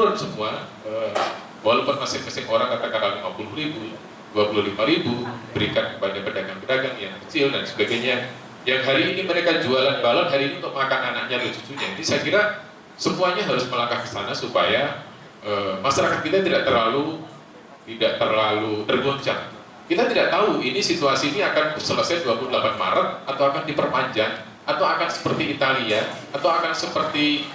turun semua, walaupun masing-masing orang katakanlah 50.000, 25.000 berikan kepada pedagang-pedagang yang kecil dan sebagainya, yang hari ini mereka jualan balon hari ini untuk makan anaknya dan cucunya. Jadi saya kira semuanya harus melangkah ke sana supaya masyarakat kita tidak terlalu tergoncang. Kita tidak tahu ini situasi ini akan selesai 28 Maret atau akan diperpanjang atau akan seperti Italia atau akan seperti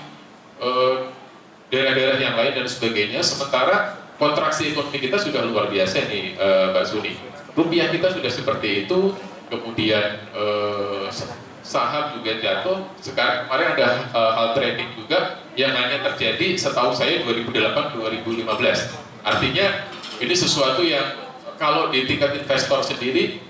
daerah-daerah yang lain dan sebagainya. Sementara kontraksi ekonomi kita sudah luar biasa nih, Mbak Suni. Rupiah kita sudah seperti itu, kemudian saham juga jatuh. Sekarang kemarin ada hal trading juga yang hanya terjadi setahu saya 2008-2015. Artinya ini sesuatu yang kalau di tingkat investor sendiri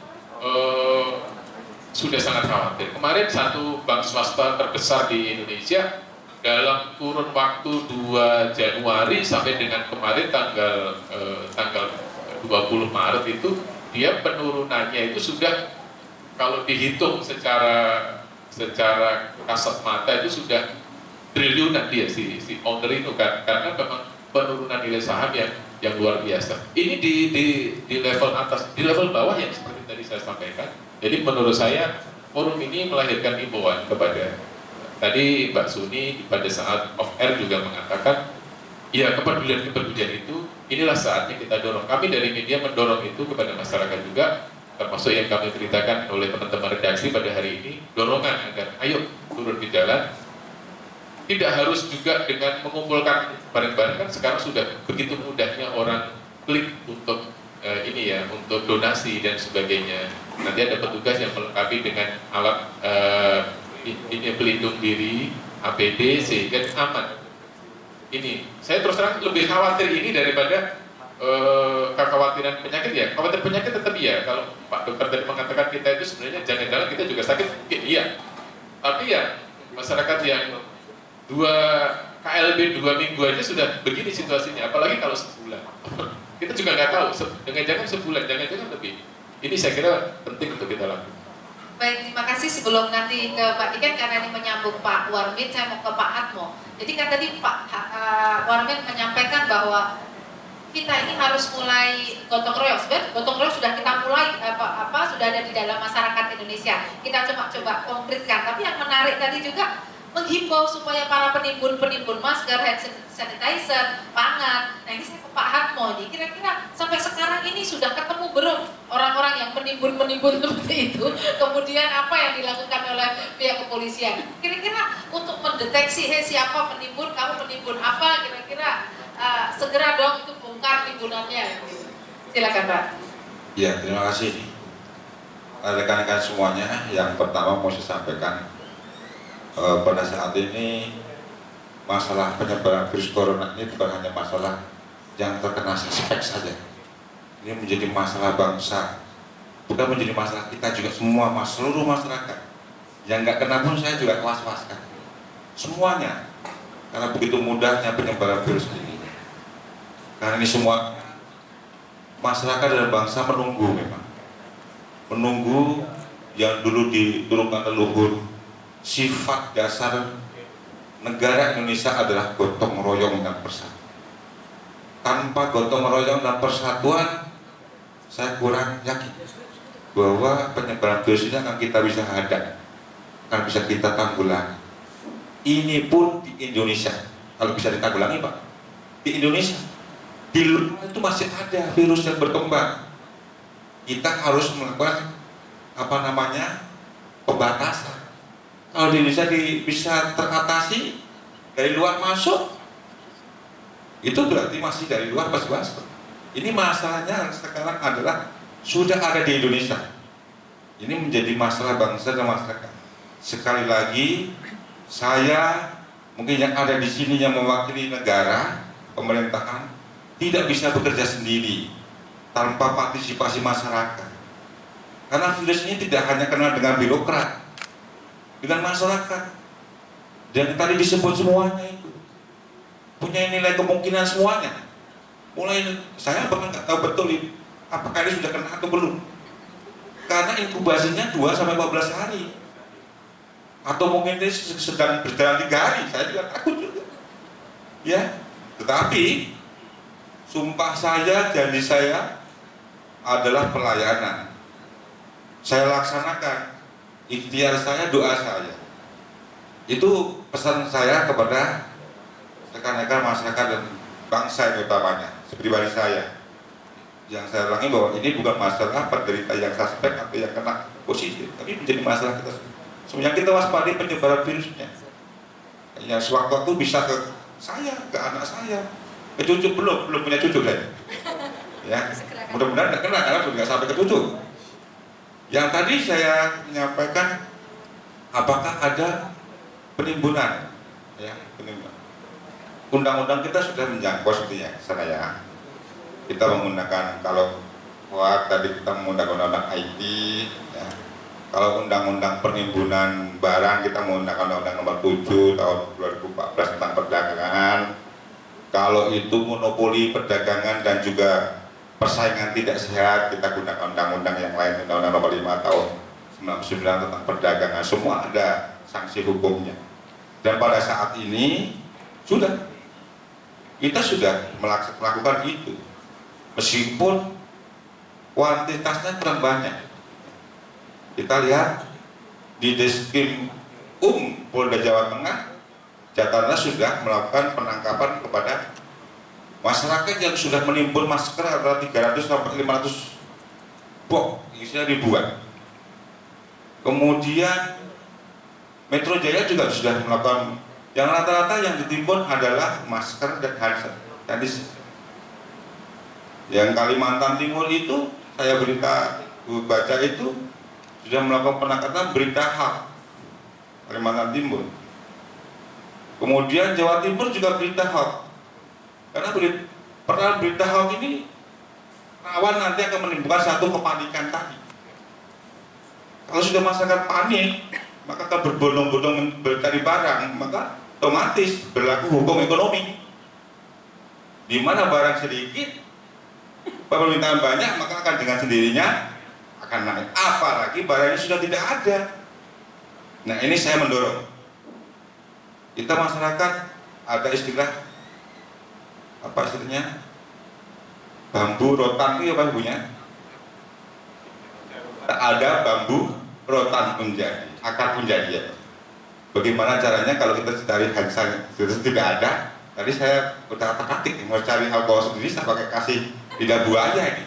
sudah sangat khawatir. Kemarin satu bank swasta terbesar di Indonesia dalam kurun waktu 2 Januari sampai dengan kemarin tanggal 20 Maret itu dia penurunannya itu sudah, kalau dihitung secara kasat mata itu sudah triliunan dia si owner itu kan, karena memang penurunan nilai saham yang luar biasa. Ini di level atas, di level bawah yang seperti tadi saya sampaikan. Jadi menurut saya forum ini melahirkan himbauan kepada, tadi Mbak Suni pada saat off air juga mengatakan, ya kepedulian itu inilah saatnya kita dorong. Kami dari media mendorong itu kepada masyarakat juga, termasuk yang kami ceritakan oleh teman-teman redaksi pada hari ini, dorongan agar ayo turun di jalan. Tidak harus juga dengan mengumpulkan barang-barang, kan sekarang sudah begitu mudahnya orang klik untuk ini ya, untuk donasi dan sebagainya. Nanti ada petugas yang melengkapi dengan alat ini pelindung diri, APD, sehingga aman. Ini saya terus terang lebih khawatir ini daripada kekhawatiran penyakit ya. Khawatir penyakit tetap ya. Kalau Pak Dokter tadi mengatakan kita itu sebenarnya jangan-jangan kita juga sakit, mungkin iya. Tapi ya masyarakat yang KLB 2 minggu aja sudah begini situasinya, apalagi kalau sebulan. Kita juga nggak tahu, jangan-jangan sebulan, jangan-jangan lebih. Ini saya kira penting untuk kita lakukan. Baik, terima kasih. Sebelum nanti ke Pak Diken, karena ini menyambung Pak Warmin, saya mau ke Pak Atmo. Jadi kan tadi Pak Warmin menyampaikan bahwa kita ini harus mulai gotong royong. Sebenarnya gotong royong sudah kita mulai, sudah ada di dalam masyarakat Indonesia. Kita coba konkretkan. Tapi yang menarik tadi juga menghimbau supaya para penimbun masker, hand sanitizer, pangan. Nah ini saya ke Pak Hatmo nih, kira-kira sampai sekarang ini sudah ketemu belum orang-orang yang menimbun seperti itu? Kemudian apa yang dilakukan oleh pihak kepolisian? Kira-kira untuk mendeteksi, siapa penimbun, kamu penimbun apa? Kira-kira segera dong itu bongkar timbunannya. Silakan Pak. Ya, terima kasih rekan-rekan semuanya. Yang pertama mau saya sampaikan, pada saat ini masalah penyebaran virus corona ini bukan hanya masalah yang terkena suspek saja. Ini menjadi masalah bangsa, bukan menjadi masalah kita juga semua, seluruh masyarakat. Yang nggak kena pun saya juga was-waskan. Semuanya, karena begitu mudahnya penyebaran virus ini. Karena ini semua masyarakat dan bangsa menunggu memang. Menunggu yang dulu diturunkan leluhur. Sifat dasar negara Indonesia adalah gotong royong dan persatuan. Tanpa gotong royong dan persatuan, saya kurang yakin bahwa penyebaran virus ini akan kita bisa hadang, akan bisa kita tanggulangi. Ini pun di Indonesia, kalau bisa ditanggulangi Pak, di Indonesia, di luar itu masih ada virus yang berkembang. Kita harus melakukan pembatasan. Kalau di Indonesia bisa teratasi dari luar masuk, itu berarti masih dari luar masuk. Ini masalahnya sekarang adalah sudah ada di Indonesia. Ini menjadi masalah bangsa dan masyarakat. Sekali lagi, saya mungkin yang ada di sini yang mewakili negara, pemerintahan, tidak bisa bekerja sendiri tanpa partisipasi masyarakat. Karena virus ini tidak hanya kenal dengan birokrat, dengan masyarakat, dan tadi disebut semuanya itu punya nilai kemungkinan semuanya. Mulai saya bahkan nggak tahu betul apakah ini sudah kena atau belum, karena inkubasinya 2-14 hari, atau mungkin ini sedang berjalan 3 hari. Saya juga takut juga, ya. Tetapi sumpah saya, janji saya adalah pelayanan. Saya laksanakan, ikhtiar saya, doa saya. Itu pesan saya kepada rekan-rekan masyarakat dan bangsa yang utamanya, pribadi saya. Yang saya ulangi bahwa ini bukan masalah penderita yang suspek atau yang kena positif, tapi menjadi masalah kita. Sebenarnya kita waspadai penyebaran virusnya. Ya, sewaktu-waktu bisa ke saya, ke anak saya, ke cucu belum punya cucu saya. Ya, mudah-mudahan tidak kena karena tidak sampai ke cucu. Yang tadi saya menyampaikan, apakah ada penimbunan? Ya, penimbunan. Undang-undang kita sudah menjangkau sepertinya, sana ya. Kita menggunakan, kalau tadi kita menggunakan undang-undang IT, ya. Kalau undang-undang penimbunan barang kita menggunakan undang-undang nomor 7 tahun 2014 tentang perdagangan. Kalau itu monopoli perdagangan dan juga persaingan tidak sehat, kita gunakan undang-undang yang lain, undang-undang nomor 5 tahun 99 tentang perdagangan. Semua ada sanksi hukumnya. Dan pada saat ini kita sudah melakukan itu. Meskipun kuantitasnya kurang banyak. Kita lihat di Diskrim Polda Jawa Tengah, Jakarta sudah melakukan penangkapan kepada masyarakat yang sudah menimbun masker antara 300 sampai 500 box, isinya ribuan. Kemudian Metro Jaya juga sudah melakukan, yang rata-rata yang ditimbun adalah masker dan handset. Yang Kalimantan Timur itu saya baca itu sudah melakukan penangkapan berita hoax, Kalimantan Timur. Kemudian Jawa Timur juga berita hoax. Karena berita hoax ini rawan nanti akan menimbulkan satu kepanikan tadi. Kalau sudah masyarakat panik, maka akan berbondong-bondong mencari barang, maka otomatis berlaku hukum ekonomi. Di mana barang sedikit, permintaan banyak, maka akan dengan sendirinya akan naik. Apalagi barangnya sudah tidak ada. Nah, ini saya mendorong kita masyarakat, ada istilah apa istilahnya, bambu rotan itu apa ibunya? Ada bambu rotan menjadi, akar menjadi ya. Bagaimana caranya kalau kita cari hansang itu tidak ada? Tadi saya udah otak-atik mau cari alkohol sendiri, saya pakai kasih lidah buaya ini.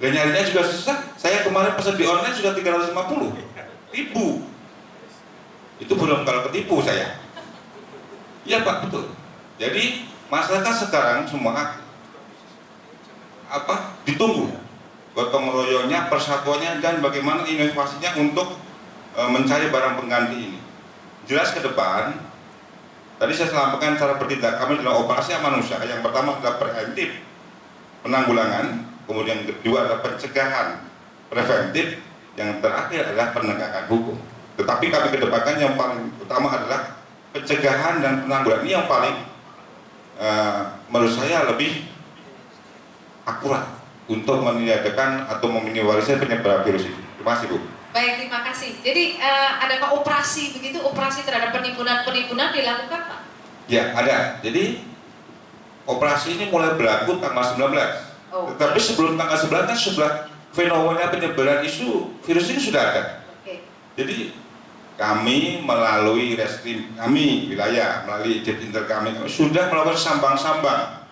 Dan nyarinya juga susah. Saya kemarin pesan di online sudah 350 ribu. Itu belum kalau ketipu saya. Iya Pak, betul. Jadi masyarakat sekarang semua ditunggu gotong royongnya, persatuannya, dan bagaimana inovasinya untuk mencari barang pengganti ini. Jelas ke depan, tadi saya sampaikan cara bertindak kami dalam operasi manusia. Yang pertama adalah preventif, penanggulangan, kemudian kedua adalah pencegahan, preventif, yang terakhir adalah penegakan hukum. Tetapi kami kedepankan yang paling utama adalah pencegahan dan penanggulangan. Ini yang paling menurut saya lebih akurat untuk meniadakan atau meminimalisir penyebaran virus ini. Terima kasih Bu. Baik, terima kasih. Jadi adakah operasi begitu, operasi terhadap penimbunan dilakukan Pak? Ya, ada. Jadi operasi ini mulai berlaku tanggal 19. Tetapi sebelum tanggal 19 kan sudah fenomena penyebaran isu virus ini sudah ada. Jadi kami melalui reskrim kami wilayah, melalui Ditinter kami sudah melakukan sambang-sambang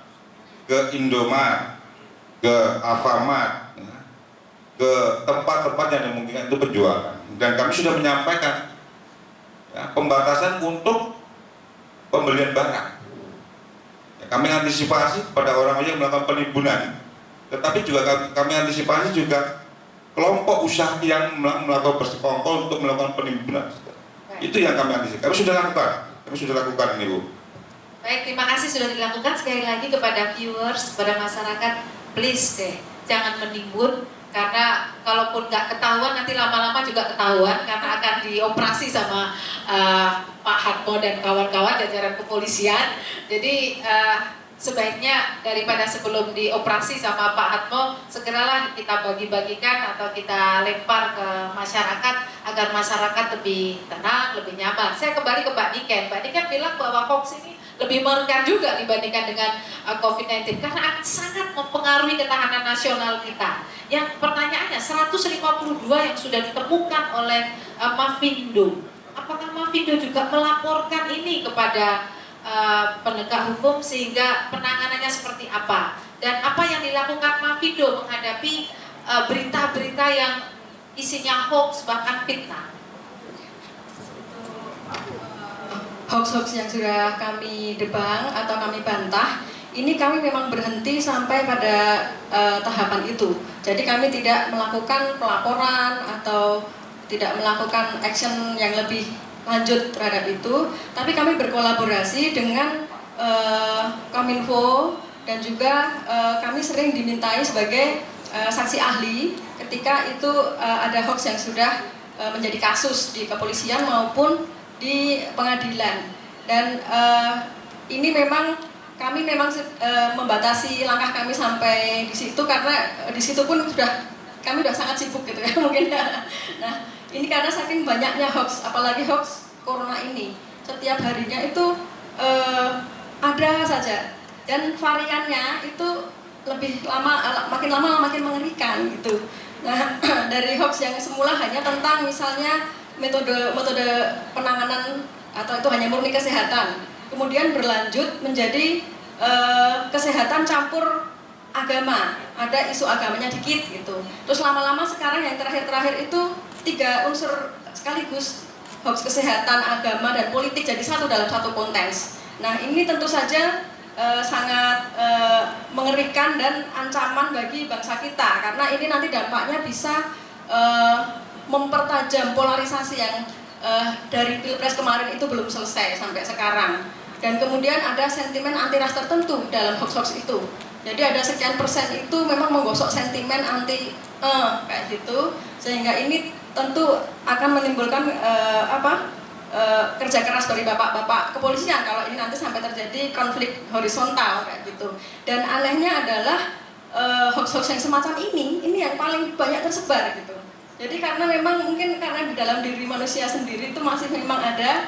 ke Indomaret, ke Alfamart, ke tempat-tempat yang dimungkinkan itu penjualan. Dan kami sudah menyampaikan ya, pembatasan untuk pembelian barang. Ya, kami antisipasi pada orang yang melakukan penimbunan. Tetapi juga kami antisipasi juga kelompok usaha yang melakukan bersekongkol untuk melakukan penimbunan. Itu yang kami antisipasi. Kami sudah lakukan ini Bu. Baik, terima kasih sudah dilakukan. Sekali lagi kepada viewers, kepada masyarakat, please deh, jangan menimbun. Karena kalaupun nggak ketahuan, nanti lama-lama juga ketahuan karena akan dioperasi sama Pak Hatmo dan kawan-kawan jajaran kepolisian. Jadi sebaiknya daripada sebelum dioperasi sama Pak Hatmo, segeralah kita bagi-bagikan atau kita lempar ke masyarakat agar masyarakat lebih tenang, lebih nyaman. Saya kembali ke Mbak Niken. Mbak Niken bilang bahwa hoax ini lebih mengerikan juga dibandingkan dengan COVID-19 karena sangat mempengaruhi ketahanan nasional kita. Yang pertanyaannya 152 yang sudah ditemukan oleh Mafindo. Apakah Mafindo juga melaporkan ini kepada penegak hukum sehingga penanganannya seperti apa? Dan apa yang dilakukan Mafindo menghadapi berita-berita yang isinya hoax bahkan fitnah? Hoax-hoax yang sudah kami debang atau kami bantah, ini kami memang berhenti sampai pada tahapan itu. Jadi kami tidak melakukan pelaporan atau tidak melakukan action yang lebih lanjut terhadap itu, tapi kami berkolaborasi dengan Kominfo dan juga kami sering dimintai sebagai saksi ahli ketika itu ada hoax yang sudah menjadi kasus di kepolisian maupun di pengadilan. Dan ini memang kami membatasi langkah kami sampai di situ karena di situ pun kami sudah sangat sibuk gitu ya mungkin. Nah, ini karena saking banyaknya hoax, apalagi hoax corona ini setiap harinya itu ada saja, dan variannya itu lebih lama, makin lama makin mengerikan gitu. Nah, dari hoax yang semula hanya tentang misalnya metode penanganan atau itu hanya murni kesehatan, kemudian berlanjut menjadi kesehatan campur agama, ada isu agamanya dikit gitu. Terus lama-lama sekarang yang terakhir itu 3 unsur sekaligus, hoax kesehatan, agama, dan politik jadi satu dalam satu konteks. Nah, ini tentu saja sangat mengerikan dan ancaman bagi bangsa kita karena ini nanti dampaknya bisa mempertajam polarisasi yang dari Pilpres kemarin itu belum selesai sampai sekarang. Dan kemudian ada sentimen anti ras tertentu dalam hoax-hoax itu. Jadi ada sekian persen itu memang menggosok sentimen anti kayak gitu, sehingga ini tentu akan menimbulkan kerja keras dari bapak-bapak kepolisian kalau ini nanti sampai terjadi konflik horizontal kayak gitu. Dan anehnya adalah hoax-hoax yang semacam ini yang paling banyak tersebar gitu. Jadi karena memang mungkin karena di dalam diri manusia sendiri itu masih memang ada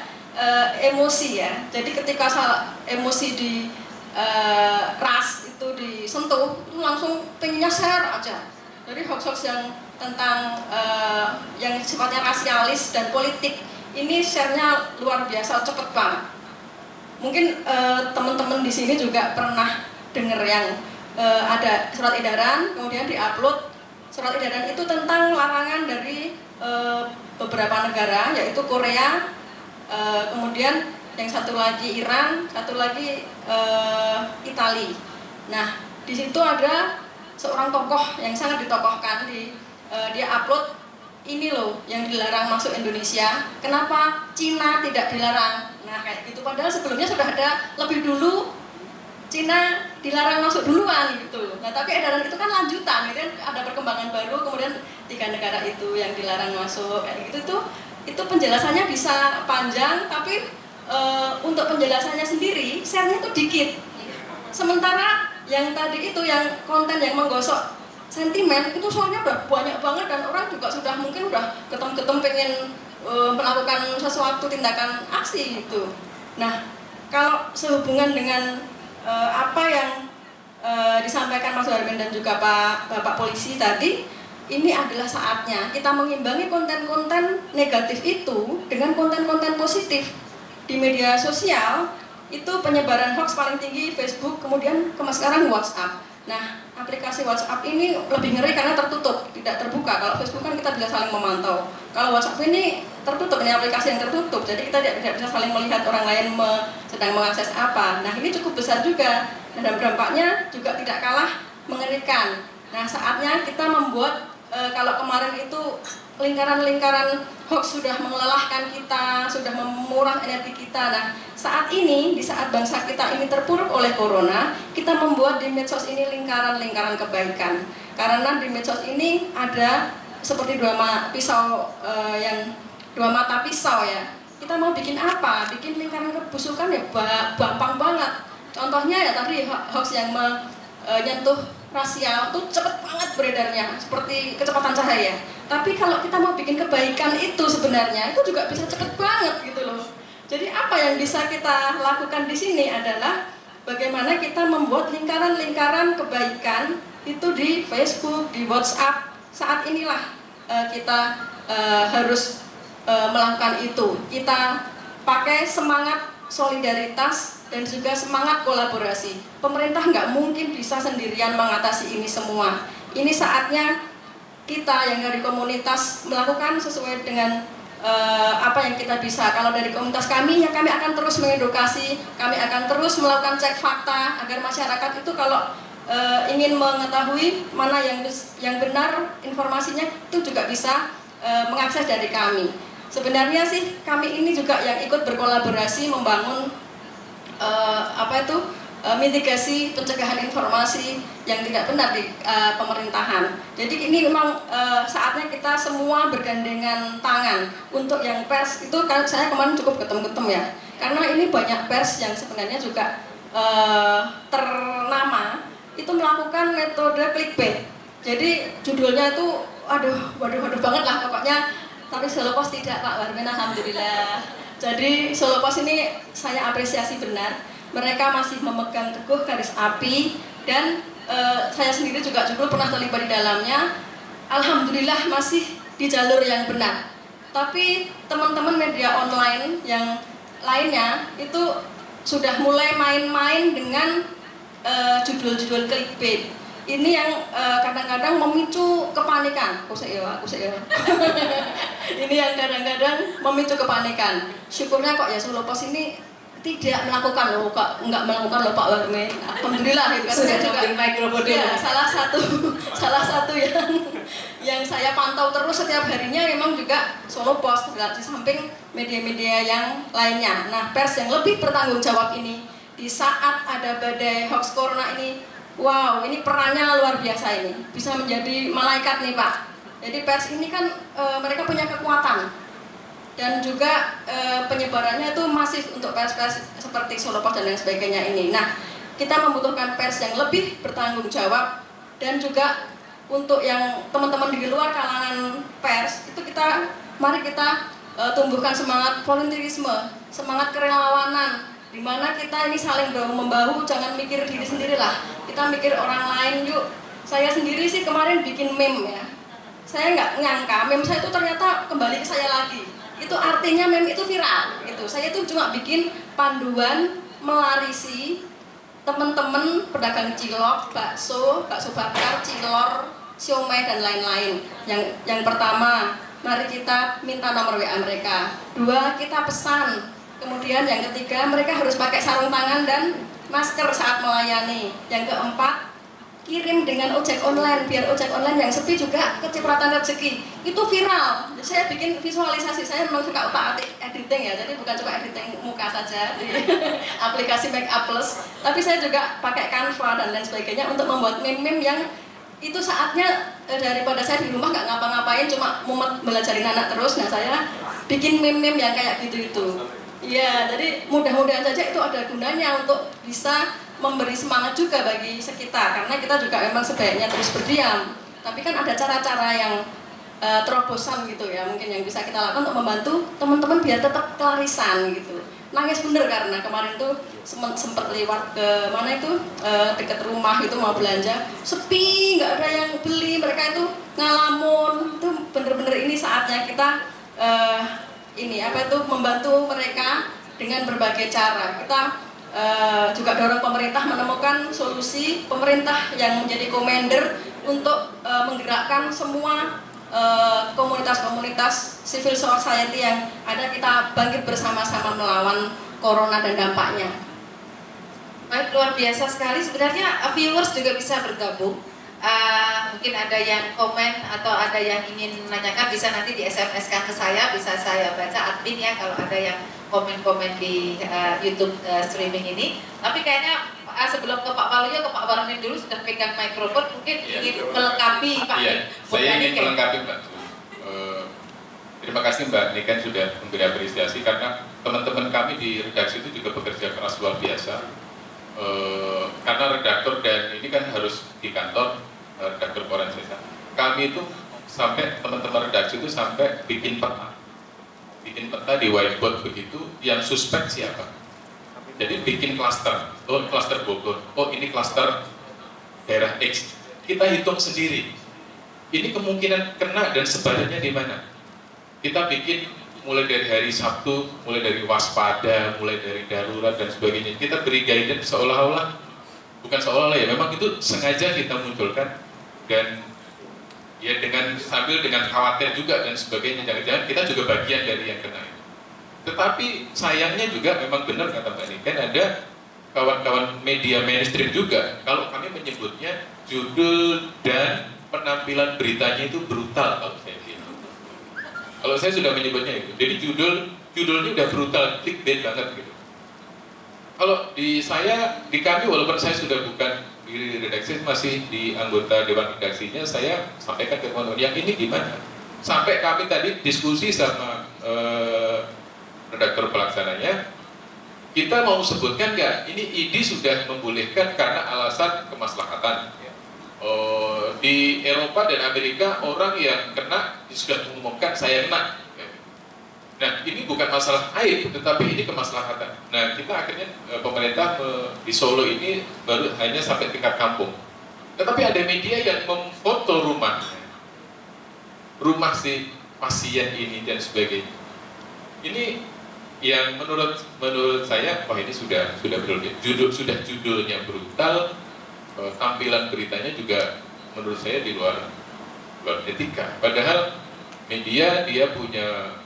emosi ya. Jadi ketika emosi di ras itu disentuh, itu langsung pengennya share aja. Jadi hoax-hoax yang tentang yang sifatnya rasialis dan politik ini share-nya luar biasa cepet banget. Mungkin teman-teman di sini juga pernah dengar yang ada surat edaran kemudian diupload. Surat edaran itu tentang larangan dari beberapa negara, yaitu Korea, kemudian yang satu lagi Iran, satu lagi Italia. Nah, di situ ada seorang tokoh yang sangat ditokohkan dia upload ini loh yang dilarang masuk Indonesia. Kenapa Cina tidak dilarang? Nah, kayak gitu. Padahal sebelumnya sudah ada lebih dulu Cina dilarang masuk duluan gitu. Nah, tapi edaran itu kan lanjutan, gitu kan ada perkembangan baru, kemudian 3 negara itu yang dilarang masuk kayak gitu tuh. Itu penjelasannya bisa panjang, tapi untuk penjelasannya sendiri share-nya tuh dikit. Sementara yang tadi itu yang konten yang menggosok sentimen itu soalnya udah banyak banget dan orang juga sudah mungkin udah ketem-ketem pengen melakukan sesuatu tindakan aksi gitu. Nah, kalau sehubungan dengan apa yang disampaikan Mas Warmin dan juga Bapak Polisi tadi, ini adalah saatnya kita mengimbangi konten-konten negatif itu dengan konten-konten positif. Di media sosial itu penyebaran hoax paling tinggi Facebook, kemudian sekarang WhatsApp. Nah, aplikasi WhatsApp ini lebih ngeri karena tertutup, tidak terbuka. Kalau Facebook kan kita bisa saling memantau. Kalau WhatsApp ini tertutup, ini aplikasi yang tertutup, jadi kita tidak bisa saling melihat orang lain sedang mengakses apa. Nah, ini cukup besar juga, dan dampaknya juga tidak kalah mengerikan. Nah, saatnya kita membuat, kalau kemarin itu lingkaran-lingkaran hoax sudah melelahkan kita, sudah menguras energi kita. Nah, saat ini, di saat bangsa kita ini terpuruk oleh corona, kita membuat di medsos ini lingkaran-lingkaran kebaikan. Karena di medsos ini ada seperti dua mata pisau ya. Kita mau bikin apa? Bikin lingkaran kebusukan ya gampang banget. Contohnya ya tadi hoax yang menyentuh rasial itu cepet banget beredarnya, seperti kecepatan cahaya. Tapi kalau kita mau bikin kebaikan itu sebenarnya itu juga bisa cepet banget gitu loh. Jadi apa yang bisa kita lakukan di sini adalah bagaimana kita membuat lingkaran-lingkaran kebaikan itu di Facebook, di WhatsApp. Saat inilah kita harus melakukan itu. Kita pakai semangat solidaritas dan juga semangat kolaborasi. Pemerintah nggak mungkin bisa sendirian mengatasi ini semua. Ini saatnya kita yang dari komunitas melakukan sesuai dengan apa yang kita bisa. Kalau dari komunitas kami, ya kami akan terus mengedukasi, kami akan terus melakukan cek fakta agar masyarakat itu kalau ingin mengetahui mana yang benar informasinya itu juga bisa mengakses dari kami. Sebenarnya sih kami ini juga yang ikut berkolaborasi membangun mitigasi pencegahan informasi yang tidak benar di pemerintahan. Jadi ini memang saatnya kita semua bergandengan tangan. Untuk yang pers itu kan saya kemarin cukup ketem-ketem ya, karena ini banyak pers yang sebenarnya juga ternama itu melakukan metode clickbait. Jadi judulnya itu waduh banget lah pokoknya. Tapi Solo Pos tidak, Pak Warmin, alhamdulillah. Jadi Solo Pos ini saya apresiasi benar. Mereka masih memegang teguh garis api dan saya sendiri juga pernah terlibat di dalamnya. Alhamdulillah masih di jalur yang benar. Tapi teman-teman media online yang lainnya itu sudah mulai main-main dengan judul-judul clickbait. Ini yang kadang-kadang memicu kepanikan. Aku sih ya. Ini yang kadang-kadang memicu kepanikan. Syukurnya kok ya Solo Pos ini tidak melakukan loh, kok nggak melakukan loh Pak Warmin. Alhamdulillah gitu kan. Sudah Saya juga mikrofon ya, salah satu yang saya pantau terus setiap harinya memang juga Solo Pos di samping media-media yang lainnya. Nah, pers yang lebih bertanggung jawab ini di saat ada badai hoax corona ini, wow, ini perannya luar biasa ini. Bisa menjadi malaikat nih Pak. Jadi pers ini kan mereka punya kekuatan. Dan juga penyebarannya itu masif untuk pers-pers seperti Solo Pos dan lain sebagainya ini. Nah, kita membutuhkan pers yang lebih bertanggung jawab dan juga untuk yang teman-teman di luar kalangan pers itu mari kita tumbuhkan semangat volunteerisme, semangat kerelawanan, di mana kita ini saling bahu-membahu, jangan mikir diri sendiri lah. Kita mikir orang lain yuk. Saya sendiri sih kemarin bikin meme ya. Saya nggak nyangka meme saya itu ternyata kembali ke saya lagi. Itu artinya meme itu viral gitu. Saya itu cuma bikin panduan melarisi teman-teman pedagang cilok, bakso bakar, cilor, siomay dan lain-lain. Yang pertama, mari kita minta nomor WA mereka. 2, kita pesan. Kemudian yang ketiga, mereka harus pakai sarung tangan dan masker saat melayani. Yang keempat, kirim dengan ojek online, biar ojek online yang sepi juga kecipratan rezeki. Itu viral. Saya bikin visualisasi, saya memang suka otak-atik editing ya, jadi bukan cuma editing muka saja di aplikasi Makeup Plus, tapi saya juga pakai Canva dan lain sebagainya untuk membuat meme-meme yang itu saatnya daripada saya di rumah nggak ngapa-ngapain, cuma mumet belajarin anak terus, nah saya bikin meme-meme yang kayak gitu itu. Iya, jadi mudah-mudahan saja itu ada gunanya untuk bisa memberi semangat juga bagi sekitar, karena kita juga memang sebaiknya terus berdiam. Tapi kan ada cara-cara yang terobosan gitu ya, mungkin yang bisa kita lakukan untuk membantu teman-teman biar tetap kelarisan gitu. Nangis bener karena kemarin tuh sempat lewat ke mana itu dekat rumah itu mau belanja, sepi, nggak ada yang beli, mereka itu ngalamun. Itu bener-bener ini saatnya kita membantu mereka dengan berbagai cara. Kita juga dorong pemerintah menemukan solusi, pemerintah yang menjadi komander untuk menggerakkan semua komunitas-komunitas civil society yang ada, kita bangkit bersama-sama melawan corona dan dampaknya. Baik, luar biasa sekali. Sebenarnya viewers juga bisa bergabung. Mungkin ada yang komen atau ada yang ingin menanyakan, bisa nanti di SMS-kan ke saya, bisa saya baca admin ya kalau ada yang komen-komen di YouTube streaming ini. Tapi kayaknya sebelum ke Pak Waluyo, ke Pak Warmin dulu sudah pegang mikrofon, mungkin ingin melengkapi Pak. Iya, saya ingin melengkapi Mbak. Terima kasih Mbak Niken sudah memberi apresiasi, karena teman-teman kami di redaksi itu juga bekerja keras luar biasa. Karena redaktor dan ini kan harus di kantor, redaktor koran Sesa. Kami itu sampai teman-teman redaksi itu sampai bikin bikin peta di whiteboard begitu, yang suspek siapa. Jadi bikin klaster, oh klaster Bogor, oh ini klaster daerah X. Kita hitung sendiri, ini kemungkinan kena dan sebarannya di mana. Kita bikin mulai dari hari Sabtu, mulai dari waspada, mulai dari darurat dan sebagainya. Kita beri guidance seolah-olah, bukan seolah-olah ya, memang itu sengaja kita munculkan, dan ya sambil dengan khawatir juga dan sebagainya, jangan-jangan kita juga bagian dari yang kena itu. Tetapi sayangnya juga memang benar kata Mbak Niken, ada kawan-kawan media mainstream juga, kalau kami menyebutnya judul dan penampilan beritanya itu brutal kalau saya lihat. Kalau saya sudah menyebutnya itu, jadi judulnya udah brutal, clickbait banget gitu. Kalau di kami walaupun saya sudah bukan di redaksi, masih di anggota dewan redaksinya, saya sampaikan ke teman-teman yang ini gimana. Sampai kami tadi diskusi sama redaktur pelaksananya, kita mau sebutkan nggak, ini ID sudah membolehkan karena alasan kemaslahatan. Di Eropa dan Amerika orang yang kena sudah mengumumkan saya kena. Nah, ini bukan masalah aib, tetapi ini kemaslahatan. Nah, kita akhirnya pemerintah di Solo ini baru hanya sampai tingkat kampung. Tetapi ada media yang memfoto rumah si pasien ini dan sebagainya. Ini yang menurut saya, wah ini sudah berlebihan. Judulnya brutal, tampilan beritanya juga menurut saya di luar etika. Padahal media dia punya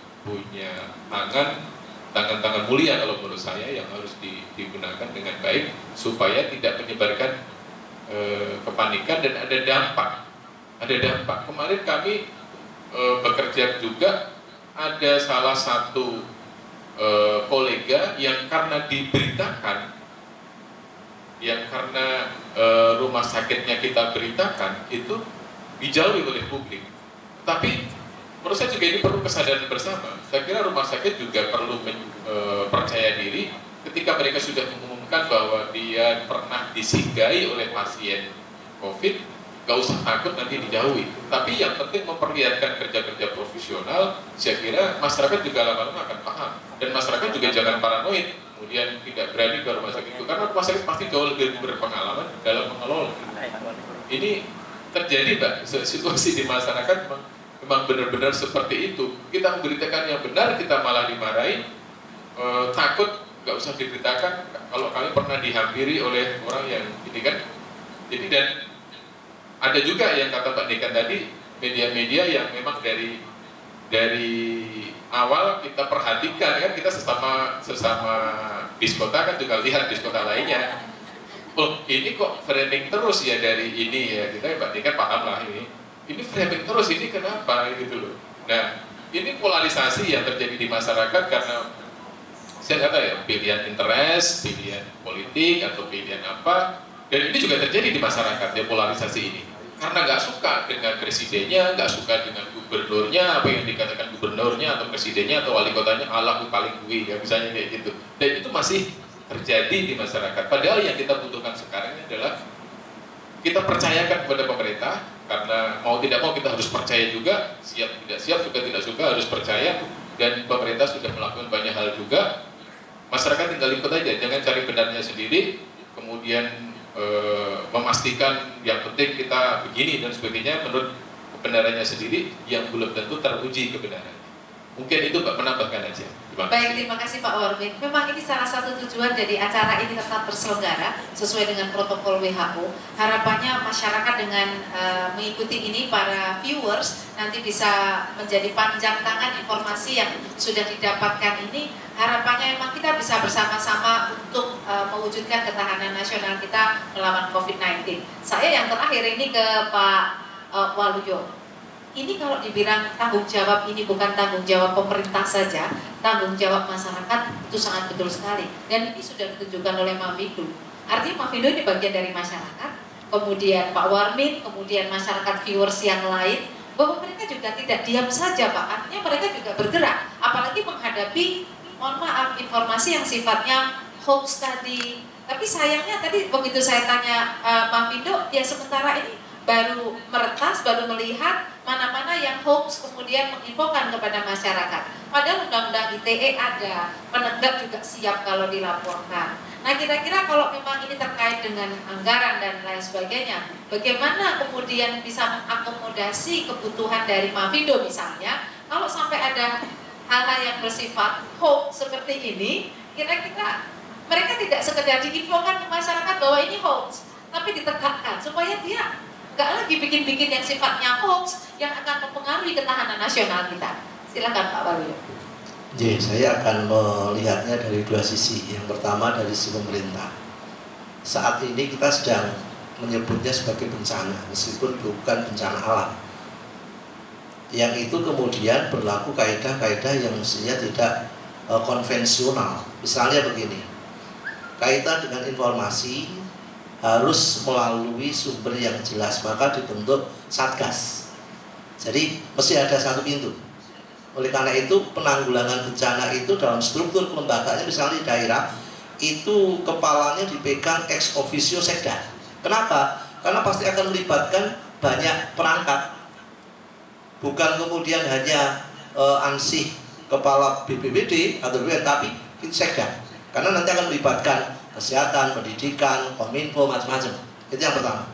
tangan mulia kalau menurut saya yang harus digunakan dengan baik supaya tidak menyebarkan kepanikan dan ada dampak. Kemarin kami bekerja juga, ada salah satu kolega yang karena diberitakan, rumah sakitnya kita beritakan itu dijauhi oleh publik. Tapi menurut saya juga ini perlu kesadaran bersama. Saya kira rumah sakit juga perlu percaya diri ketika mereka sudah mengumumkan bahwa dia pernah disinggahi oleh pasien COVID, gak usah takut nanti dijauhi. Tapi yang penting memperlihatkan kerja-kerja profesional, saya kira masyarakat juga lama-lama akan paham. Dan masyarakat juga jangan paranoid, kemudian tidak berani ke rumah sakit itu. Karena rumah sakit pasti jauh lebih berpengalaman dalam mengelola. Ini terjadi Mbak, situasi di masyarakat memang benar-benar seperti itu. Kita memberitakan yang benar, kita malah dimarahi. Takut, nggak usah diberitakan. Kalau kami pernah dihampiri oleh orang yang ini kan. Jadi dan ada juga yang kata Mbak Niken tadi, media-media yang memang dari awal kita perhatikan kan, kita sesama diskota kan juga lihat diskota lainnya. Oh ini kok framing terus ya dari ini ya, kita Mbak Niken paham lah ini framing terus, ini kenapa gitu loh. Nah, ini polarisasi yang terjadi di masyarakat karena saya kata ya, pilihan interest, pilihan politik atau pilihan apa, dan ini juga terjadi di masyarakat ya, polarisasi ini. Karena nggak suka dengan presidennya, nggak suka dengan gubernurnya, apa yang dikatakan gubernurnya atau presidennya atau wali kotanya, Allah paling gue ya, misalnya kayak gitu. Dan itu masih terjadi di masyarakat. Padahal yang kita butuhkan sekarang adalah kita percayakan kepada pemerintah, karena mau tidak mau kita harus percaya juga, siap tidak siap, suka tidak suka harus percaya, dan pemerintah sudah melakukan banyak hal juga. Masyarakat tinggal ikut aja, jangan cari benarnya sendiri, kemudian memastikan yang penting kita begini dan sebagainya menurut kebenarannya sendiri yang belum tentu teruji kebenarannya. Mungkin itu Mbak, menambahkan aja. Baik, terima kasih Pak Warmin. Memang ini salah satu tujuan dari acara ini tetap terselenggara sesuai dengan protokol WHO. Harapannya masyarakat dengan mengikuti ini, para viewers nanti bisa menjadi panjang tangan informasi yang sudah didapatkan ini. Harapannya memang kita bisa bersama-sama untuk mewujudkan ketahanan nasional kita melawan COVID-19. Saya yang terakhir ini ke Pak Waluyo. Ini kalau dibilang tanggung jawab, ini bukan tanggung jawab pemerintah saja, tanggung jawab masyarakat itu sangat betul sekali. Dan ini sudah ditunjukkan oleh Mafindo. Artinya Mafindo ini bagian dari masyarakat, kemudian Pak Warmin, kemudian masyarakat viewers yang lain, bahwa mereka juga tidak diam saja Pak. Artinya mereka juga bergerak, apalagi menghadapi, mohon maaf, informasi yang sifatnya hoax tadi. Tapi sayangnya tadi begitu saya tanya Mafindo, ya sementara ini baru meretas, baru melihat mana-mana yang yang hoax kemudian menginfokan kepada masyarakat. Padahal undang-undang ITE ada, penegak juga siap kalau dilaporkan. Nah, kira-kira kalau memang ini terkait dengan anggaran dan lain sebagainya, bagaimana kemudian bisa mengakomodasi kebutuhan dari Mavindo misalnya, kalau sampai ada hal-hal yang bersifat hoax seperti ini, kira-kira mereka tidak sekedar diinfokan ke masyarakat bahwa ini hoax, tapi ditegakkan supaya dia nggak lagi bikin-bikin yang sifatnya hoax yang akan mempengaruhi ketahanan nasional kita. Silakan Pak Waluyo. Jadi saya akan melihatnya dari dua sisi. Yang pertama dari sisi pemerintah. Saat ini kita sedang menyebutnya sebagai bencana, meskipun bukan bencana alam. Yang itu kemudian berlaku kaidah-kaidah yang mestinya tidak konvensional. Misalnya begini, kaitan dengan informasi harus melalui sumber yang jelas, maka dibentuk Satgas. Jadi mesti ada satu pintu. Oleh karena itu penanggulangan bencana itu dalam struktur kelembagaannya, misalnya di daerah itu kepalanya dipegang ex officio sekda. Kenapa? Karena pasti akan melibatkan banyak perangkat. Bukan kemudian hanya ansih kepala BPBD atau BPBD, tapi itu sekda. Karena nanti akan melibatkan kesehatan, pendidikan, kominfo, macam-macam. Itu yang pertama.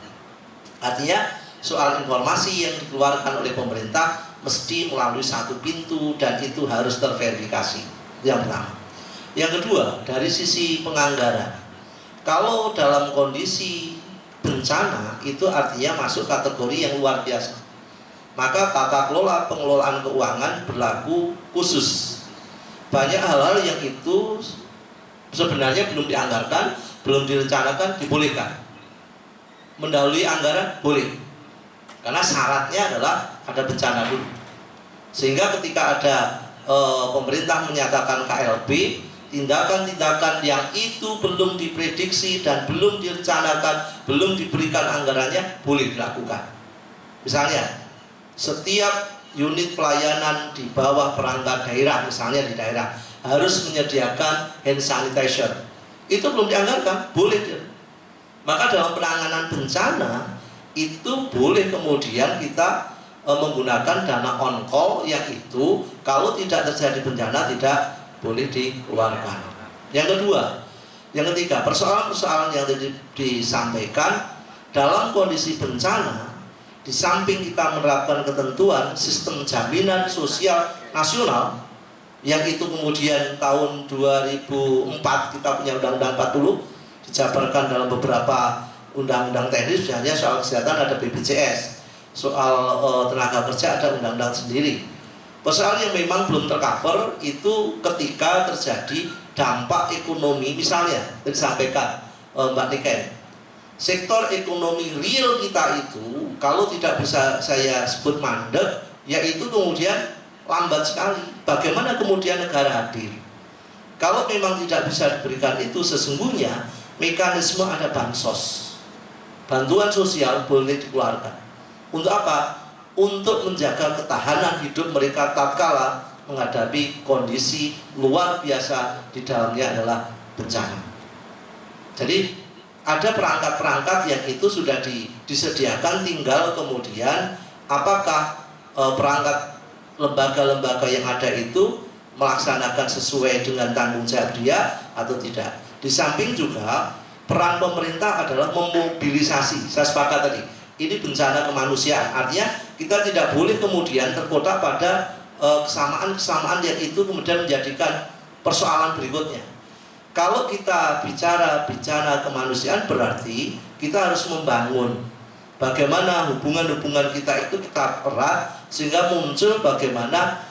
Artinya soal informasi yang dikeluarkan oleh pemerintah mesti melalui satu pintu dan itu harus terverifikasi. Itu yang pertama. Yang kedua, dari sisi penganggaran. Kalau dalam kondisi bencana itu artinya masuk kategori yang luar biasa. Maka tata kelola pengelolaan keuangan berlaku khusus. Banyak hal-hal yang itu sebenarnya belum dianggarkan, belum direncanakan, dibolehkan. Mendahului anggaran boleh. Karena syaratnya adalah ada bencana dulu. Sehingga ketika ada pemerintah menyatakan KLB, tindakan-tindakan yang itu belum diprediksi dan belum direncanakan, belum diberikan anggarannya, boleh dilakukan. Misalnya, setiap unit pelayanan di bawah perangkat daerah, misalnya di daerah, harus menyediakan hand sanitizer. Itu belum dianggarkan, boleh. Maka dalam penanganan bencana itu boleh kemudian kita menggunakan dana on call yang itu kalau tidak terjadi bencana tidak boleh dikeluarkan. Yang kedua, yang ketiga, persoalan-persoalan yang tadi disampaikan dalam kondisi bencana, di samping kita menerapkan ketentuan sistem jaminan sosial nasional yang itu kemudian tahun 2004 kita punya Undang-Undang 40 dijabarkan dalam beberapa undang-undang teknis, misalnya soal kesehatan ada BPJS, soal tenaga kerja ada undang-undang sendiri. Persoalan yang memang belum tercover itu ketika terjadi dampak ekonomi, misalnya disampaikan Mbak Niken, sektor ekonomi real kita itu kalau tidak bisa saya sebut mandek, yaitu kemudian lambat sekali. Bagaimana kemudian negara hadir? Kalau memang tidak bisa diberikan itu, sesungguhnya mekanisme ada bansos. Bantuan sosial boleh dikeluarkan. Untuk apa? Untuk menjaga ketahanan hidup mereka tatkala menghadapi kondisi luar biasa, di dalamnya adalah bencana. Jadi ada perangkat-perangkat yang itu sudah disediakan, tinggal kemudian apakah perangkat lembaga-lembaga yang ada itu melaksanakan sesuai dengan tanggung jawab dia atau tidak. Di samping juga peran pemerintah adalah memobilisasi. Saya sepakat tadi, ini bencana kemanusiaan. Artinya kita tidak boleh kemudian terkotak pada kesamaan-kesamaan yang itu kemudian menjadikan persoalan berikutnya. Kalau kita bicara kemanusiaan, berarti kita harus membangun bagaimana hubungan-hubungan kita itu tetap erat, sehingga muncul bagaimana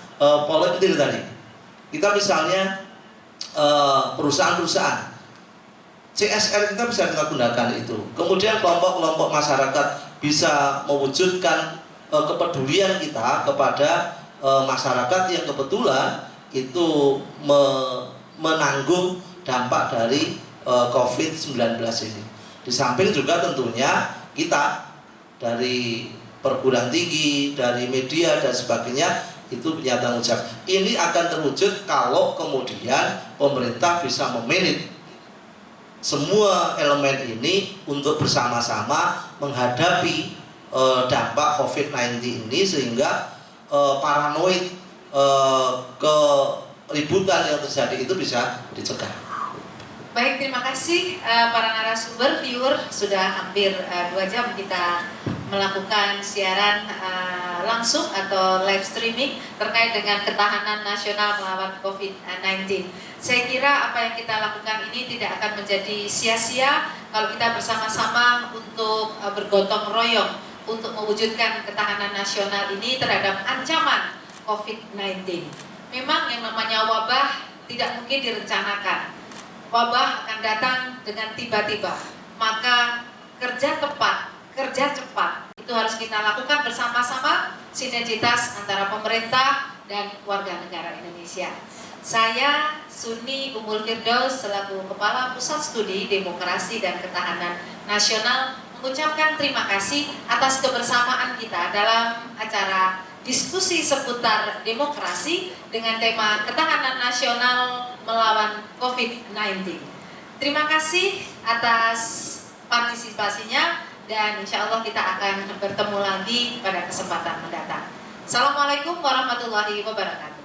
politik tadi. Kita misalnya perusahaan-perusahaan CSR kita bisa kita gunakan itu. Kemudian kelompok-kelompok masyarakat bisa mewujudkan kepedulian kita kepada masyarakat yang kebetulan itu menanggung dampak dari COVID-19 ini. Di samping juga tentunya kita dari perguruan tinggi, dari media dan sebagainya itu punya tanggung jawab. Ini akan terwujud kalau kemudian pemerintah bisa memanage semua elemen ini untuk bersama-sama menghadapi dampak COVID-19 ini, sehingga paranoid, keributan yang terjadi itu bisa dicegah. Baik, terima kasih para narasumber, viewer, sudah hampir 2 jam kita melakukan siaran langsung atau live streaming terkait dengan ketahanan nasional melawan COVID-19. Saya kira apa yang kita lakukan ini tidak akan menjadi sia-sia kalau kita bersama-sama untuk bergotong royong untuk mewujudkan ketahanan nasional ini terhadap ancaman COVID-19. Memang yang namanya wabah tidak mungkin direncanakan. Wabah akan datang dengan tiba-tiba, maka kerja cepat itu harus kita lakukan bersama-sama, sinergitas antara pemerintah dan warga negara Indonesia. Saya Suni Ummul Firdaus selaku Kepala Pusat Studi Demokrasi dan Ketahanan Nasional mengucapkan terima kasih atas kebersamaan kita dalam acara diskusi seputar demokrasi dengan tema ketahanan nasional melawan COVID-19. Terima kasih atas partisipasinya dan insya Allah kita akan bertemu lagi pada kesempatan mendatang. Assalamualaikum warahmatullahi wabarakatuh.